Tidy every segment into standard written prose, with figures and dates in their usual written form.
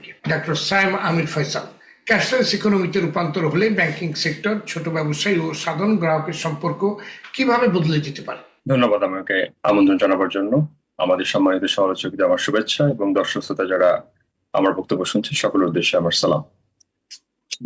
থেকে ডক্টর সায়েম আমির ফয়সাল। ক্যাশলেস ইকোনমিতে রূপান্তর হলে ব্যাংকিং সেক্টর, ছোট ব্যবসায়ী ও সাধারণ গ্রাহকের সম্পর্ক কিভাবে বদলে যেতে পারে? ধন্যবাদ আমাকে আমন্ত্রণ জানাবার জন্য। আমাদের সম্মানিত সহযোগীদের আমার শুভেচ্ছা এবং দর্শক শ্রোতা যারা আমার বক্তব্য শুনছে সকলের উদ্দেশ্যে আমার সালাম।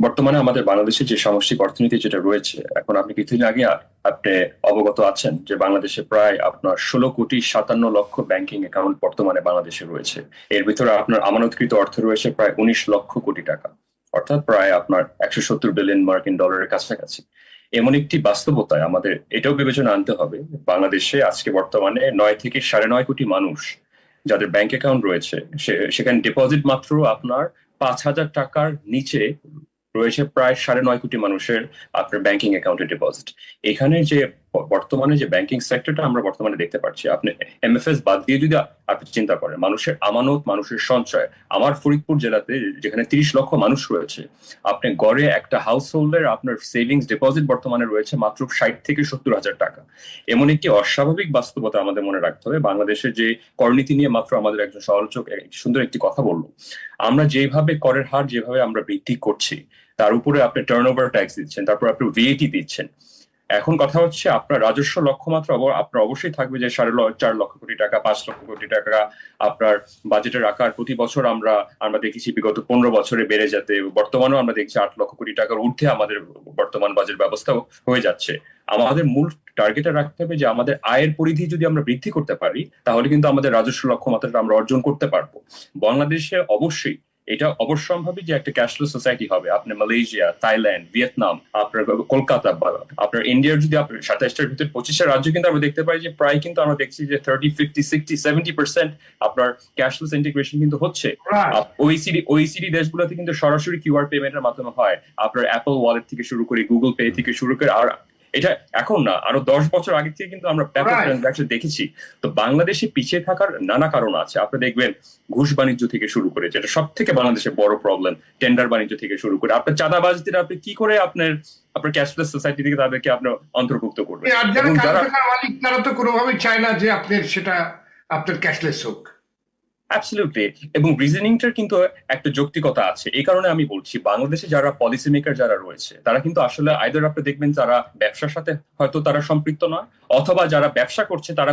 বর্তমানে আমাদের বাংলাদেশের যে সামষ্টিক অর্থনীতি যেটা রয়েছে, এখন আপনি কিছুদিন আগে আপনি অবগত আছেন যে বাংলাদেশে প্রায় আপনার 16,57,00,000 ব্যাংকিং অ্যাকাউন্ট বর্তমানে বাংলাদেশে রয়েছে। এর ভিতরে আপনার আমানতকৃত অর্থ রয়েছে প্রায় 19,00,00,000 টাকা, অর্থাৎ প্রায় আপনার 170 বিলিয়ন মার্কিন ডলারের কাছাকাছি। এমন একটি বাস্তবতায় আমাদের এটাও বিবেচনা আনতে হবে, বাংলাদেশে আজকে বর্তমানে 9 থেকে 9.5 কোটি মানুষ যাদের ব্যাংক অ্যাকাউন্ট রয়েছে, সেখানে ডিপোজিট মাত্র আপনার 5,000 টাকার নিচে রয়েছে প্রায় 9.5 কোটি মানুষের আপনার ব্যাংকিং অ্যাকাউন্টে ডিপোজিট। এখানে যে বর্তমানে যে ব্যাংকিং সেক্টরটা আমরা বর্তমানে দেখতে পাচ্ছি, আপনি এমএফএস বাদ দিয়ে যদি আপনি চিন্তা করেন, মানুষের আমানত, মানুষের সঞ্চয়, আমার ফরিদপুর জেলাতে যেখানে 30 লক্ষ মানুষ রয়েছে, আপনি গড়ে একটা হাউস হোল্ডের আপনার সেভিংস ডিপোজিট বর্তমানে রয়েছে মাত্র 60 থেকে 70 হাজার টাকা। এমন একটি অস্বাভাবিক বাস্তবতা আমাদের মনে রাখতে হবে। বাংলাদেশের যে করনীতি নিয়ে মাত্র আমাদের একজন সমালোচক সুন্দর একটি কথা বললো, আমরা যেভাবে করের হার যেভাবে আমরা বৃদ্ধি করছি, তার উপরে আপনি টার্নওভার ট্যাক্স দিচ্ছেন, তারপর আপনি ভিএটি দিচ্ছেন। এখন কথা হচ্ছে আপনার রাজস্ব লক্ষ্যমাত্রা আপনার অবশ্যই থাকবে যে 4.5 লক্ষ কোটি টাকা, 5 লক্ষ কোটি টাকা আপনার বাজেটের আকার প্রতি বছর আমরা দেখেছি বিগত 15 বছরে বেড়ে যেতে, বর্তমানেও আমরা দেখছি 8 লক্ষ কোটি টাকার ঊর্ধ্বে আমাদের বর্তমান বাজেট ব্যবস্থা হয়ে যাচ্ছে। আমাদের মূল টার্গেটে রাখতে হবে যে আমাদের আয়ের পরিধি যদি আমরা বৃদ্ধি করতে পারি, তাহলে কিন্তু আমাদের রাজস্ব লক্ষ্যমাত্রাটা আমরা অর্জন করতে পারবো। বাংলাদেশে অবশ্যই এটা অবশ্যম্ভাবী যে একটা ক্যাশলেস সোসাইটি হবে। আপনি মালয়েশিয়া, থাইল্যান্ড, ভিয়েতনাম, আপনার কলকাতা, আপনার ইন্ডিয়ার যদি আপনার 27টার ভিতরে 25টা রাজ্য কিন্তু আমরা দেখতে পাই যে প্রায় কিন্তু আমরা দেখছি যে 30, 50, 60, 70% আপনার ক্যাশলেস ইন্টিগ্রেশন কিন্তু হচ্ছে। ওইসিডি দেশগুলোতে কিন্তু সরাসরি কিউআর পেমেন্টের মাধ্যমে হয়, আপনার অ্যাপল ওয়ালেট থেকে শুরু করে, গুগল পে থেকে শুরু করে। আর এটা এখন না, আরো 10 বছর আগে থেকে কিন্তু আমরা ব্যাপক ট্রানজাকশন দেখেছি। তো বাংলাদেশে পিছিয়ে থাকার নানা কারণ আছে। আপনি দেখবেন ঘুষ বাণিজ্য থেকে শুরু করে, যেটা সব থেকে বাংলাদেশের বড় প্রবলেম, টেন্ডার বাণিজ্য থেকে শুরু করে, আপনার চাঁদাবাজদের আপনি কি করে আপনার ক্যাশলেস সোসাইটি থেকে তাদেরকে আপনার অন্তর্ভুক্ত করবেন? মালিক তারা তো কোনোভাবেই চায় না যে আপনার সেটা আপনার ক্যাশলেস হোক। অ্যাবসলিউটলি। এবং রিজনিংটার কিন্তু একটা যৌক্তিকতা আছে। এই কারণে আমি বলছি, বাংলাদেশে যারা পলিসি মেকার যারা রয়েছে, তারা কিন্তু আসলে আইদার আপনি দেখবেন যারা ব্যবসার সাথে হয়তো তারা সম্পৃক্ত নয়, অথবা যারা ব্যবসা করছে তারা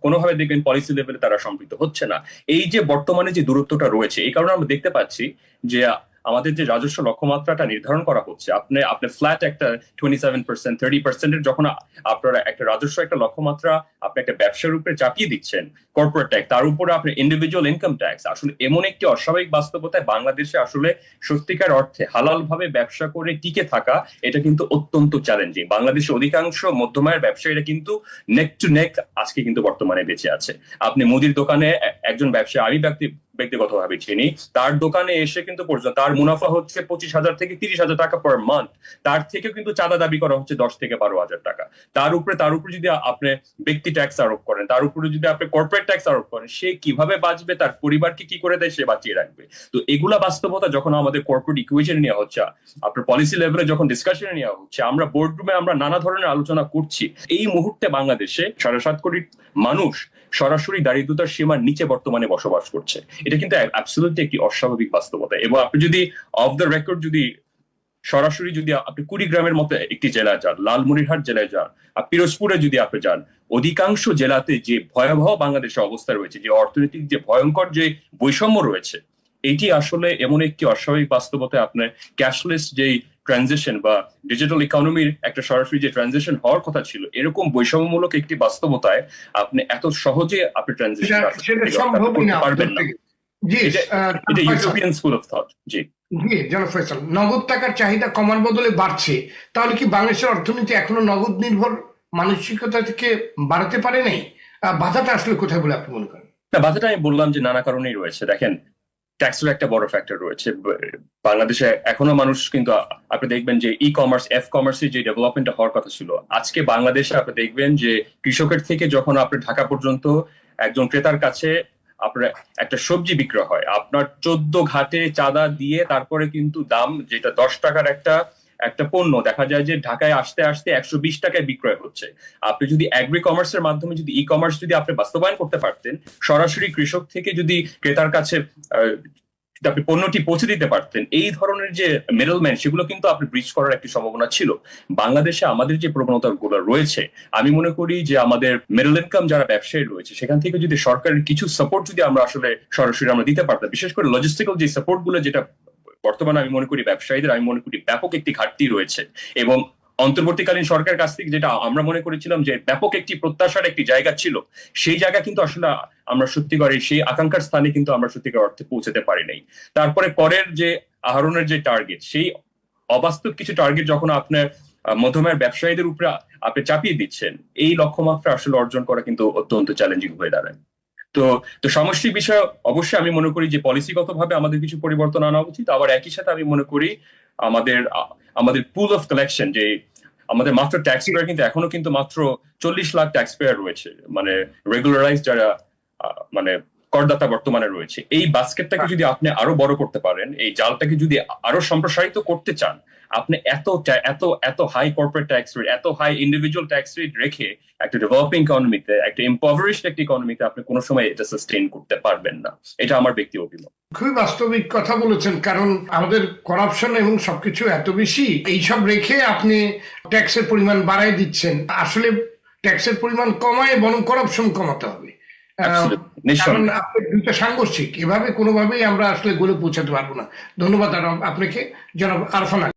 কোনোভাবে দেখবেন পলিসি লেভেলে তারা সম্পৃক্ত হচ্ছে না। এই যে বর্তমানে যে দূরত্বটা রয়েছে, এই কারণে আমরা দেখতে পাচ্ছি যে আমাদের যে রাজস্ব লক্ষ্যমাত্রাটা নির্ধারণ করা হচ্ছে, আপনি ফ্ল্যাট একটা 27%, 30%-এর যখন আপনারা একটা রাজস্ব একটা লক্ষ্যমাত্রা আপনি একটা ব্যবসার উপরে চাপিয়ে দিচ্ছেন, কর্পোরেট ট্যাক্স, তার উপরে আপনার ইন্ডিভিজুয়াল ইনকাম ট্যাক্স, আসলে এমন একটি অস্বাভাবিক বাস্তবতায় বাংলাদেশে আসলে সত্যিকার অর্থে হালাল ভাবে ব্যবসা করে টিকে থাকা, এটা কিন্তু অত্যন্ত চ্যালেঞ্জিং। বাংলাদেশের অধিকাংশ মধ্যমায়ের ব্যবসায়ীরা কিন্তু নেক টু নেক আজকে কিন্তু বর্তমানে বেঁচে আছে। আপনি মুদির দোকানে একজন ব্যবসায়ী, আমি ব্যক্তিগতভাবে চিনি, তার দোকানে এসে কিন্তু পর্যন্ত তার মুনাফা হচ্ছে 25,000 থেকে 30,000 টাকা পার মান্থ। তার থেকে কিন্তু চাঁদা দাবি করা হচ্ছে 10 থেকে 12,000 টাকা। তার উপরে যদি আপনি ব্যক্তি ট্যাক্স আরোপ করেন, তার উপরে যদি আপনি কর্পোরেট ট্যাক্স আরোপ করেন, সে কিভাবে বাঁচবে, তার পরিবারকে কি করে দেয় সে বাঁচিয়ে রাখবে? তো এগুলা বাস্তবতা যখন আমাদের কর্পোরেট ইকুয়েশনে নেওয়া হচ্ছে, আপনার পলিসি লেভেলে যখন ডিসকাশনে নেওয়া হচ্ছে, আমরা বোর্ডরুমে আমরা নানা ধরনের আলোচনা করছি, এই মুহূর্তে বাংলাদেশে 7.5 কোটি মানুষ সরাসরি দারিদ্রতার সীমার নিচে বর্তমানে বসবাস করছে। এটা কিন্তু অ্যাবসলিউটলি একটি অস্বাভাবিক বাস্তবতা। এবং আপনি যদি অফ দ্য রেকর্ড যদি সরাসরি যদি আপনি কুড়িগ্রামের মতো একটি জেলায় যান, লালমনিরহাট জেলায় যান, পিরোজপুরে যদি আপনি যান, অধিকাংশ জেলাতে যে ভয়াবহ বাংলাদেশের অবস্থা রয়েছে, যে অর্থনৈতিক যে ভয়ঙ্কর যে বৈষম্য রয়েছে, এটি আসলে এমন একটি অস্বাভাবিক বাস্তবতায় আপনার ক্যাশলেস যে ট্রানজিশন বা ডিজিটাল ইকোনমির একটা সরাসরি যে ট্রানজিশন হওয়ার কথা ছিল, এরকম বৈষম্যমূলক একটি বাস্তবতায় আপনি এত সহজে আপনি ট্রানজিশন করতে পারবেন না। এটা ইউটোপিয়ান স্কুল অফ থট। জি জি, জনাব ফয়সাল, নগদ টাকার চাহিদা কমার বদলে বাড়ছে, তাহলে কি বাংলাদেশের অর্থনীতি এখনো নগদ নির্ভর মানসিকতা থেকে বাড়াতে পারে নাই? বাধাটা আসলে কোথায় বলে আপনি মনে করেন? না, বাধাটা আমি বললাম যে নানা কারণেই রয়েছে। দেখেন, ট্যাক্সের একটা বড় ফ্যাক্টর রয়েছে। বাংলাদেশে এখনো মানুষ কিন্তু আপনি দেখবেন যে ই কমার্স, এফ কমার্সের যে ডেভেলপমেন্ট হওয়ার কথা ছিল, আজকে বাংলাদেশে আপনি দেখবেন যে কৃষকের থেকে যখন আপনি ঢাকা পর্যন্ত একজন ক্রেতার কাছে আপনার একটা সবজি বিক্রয় হয়, আপনার 14 ঘাটে চাঁদা দিয়ে তারপরে কিন্তু দাম, যেটা 10 টাকার একটা পণ্য, দেখা যায় যে ঢাকায় আসতে আসতে 120 টাকায় বিক্রয় হচ্ছে। আপনি যদি অ্যাগ্রি কমার্সের মাধ্যমে যদি ই কমার্স যদি আপনি বাস্তবায়ন করতে পারতেন, সরাসরি কৃষক থেকে যদি ক্রেতার কাছে আপনি পণ্যটি পৌঁছে দিতে পারতেন, এই ধরনের যে মিডলম্যান সেগুলো কিন্তু আপনি ব্রিজ করার একটি সম্ভাবনা ছিল। বাংলাদেশে আমাদের যে প্রবণতাগুলো রয়েছে, আমি মনে করি যে আমাদের মিডল ইনকাম যারা ব্যবসায়ী রয়েছে সেখান থেকে যদি সরকারের কিছু সাপোর্ট যদি আমরা আসলে সরাসরি আমরা দিতে পারতাম, বিশেষ করে লজিস্টিক্যাল যে সাপোর্ট গুলো, যেটা বর্তমানে আমি মনে করি ব্যবসায়ীদের আমি মনে করি ব্যাপক একটি ঘাটতি রয়েছে। এবং অন্তর্বর্তীকালীন সরকার কাছ থেকে যেটা আমরা মনে করেছিলাম যে ব্যাপক একটি প্রত্যাশার একটি জায়গা ছিল, সেই জায়গা কিন্তু আসলে আমরা সত্যিকারের সেই আকাঙ্ক্ষার স্থানে কিন্তু আমরা সত্যিকার অর্থে পৌঁছাতে পারি নাই। তারপরে করের যে আহরণের যে টার্গেট, সেই অবাস্তব কিছু টার্গেট যখন আপনার মধ্যমের ব্যবসায়ীদের উপরে আপনি চাপিয়ে দিচ্ছেন, এই লক্ষ্যমাত্রা আসলে অর্জন করা কিন্তু অত্যন্ত চ্যালেঞ্জিং হয়ে দাঁড়ায়। তো তো সামষ্টিক বিষয় অবশ্যই আমি মনে করি যে পলিসিগতভাবে আমাদের কিছু পরিবর্তন আনা উচিত। আবার একই সাথে আমি মনে করি আমাদের আমাদের পুল অফ কালেকশন, যে আমাদের মাত্র ট্যাক্স পেয়ার কিন্তু এখনো কিন্তু মাত্র 40 লাখ ট্যাক্স পেয়ার রয়েছে, মানে রেগুলারাইজ যারা মানে করদাতা বর্তমানে রয়েছে, এই বাস্কেটটাকে যদি আপনি আরো বড় করতে পারেন, এই জালটাকে যদি আরো সম্প্রসারিত করতে চান, আপনি এত এত এত হাই কর্পোরেট ট্যাক্স রেট, এত হাই ইন্ডিভিজুয়াল ট্যাক্স রেট রেখে একটা ডেভেলপিং ইকোনমিতে, একটা ইম্পভারিশড একটা ইকোনমিতে আপনি কোনো সময় এটা সাস্টেইন করতে পারবেন না। এটা আমার ব্যক্তি অভিমত। খুবই বাস্তবিক কথা বলেছেন, কারণ আমাদের করাপশন এবং সবকিছু এত বেশি, এইসব রেখে আপনি ট্যাক্সের পরিমাণ বাড়াই দিচ্ছেন। আসলে ট্যাক্সের পরিমাণ কমায় বরং করাপশন কমাতে হবে। কারণ আপনি দুইটা সাংঘর্ষিক, এভাবে কোনোভাবেই আমরা আসলে গোলে পৌঁছাতে পারবো না। ধন্যবাদ আপনাকে, জনাব আরফান আলী।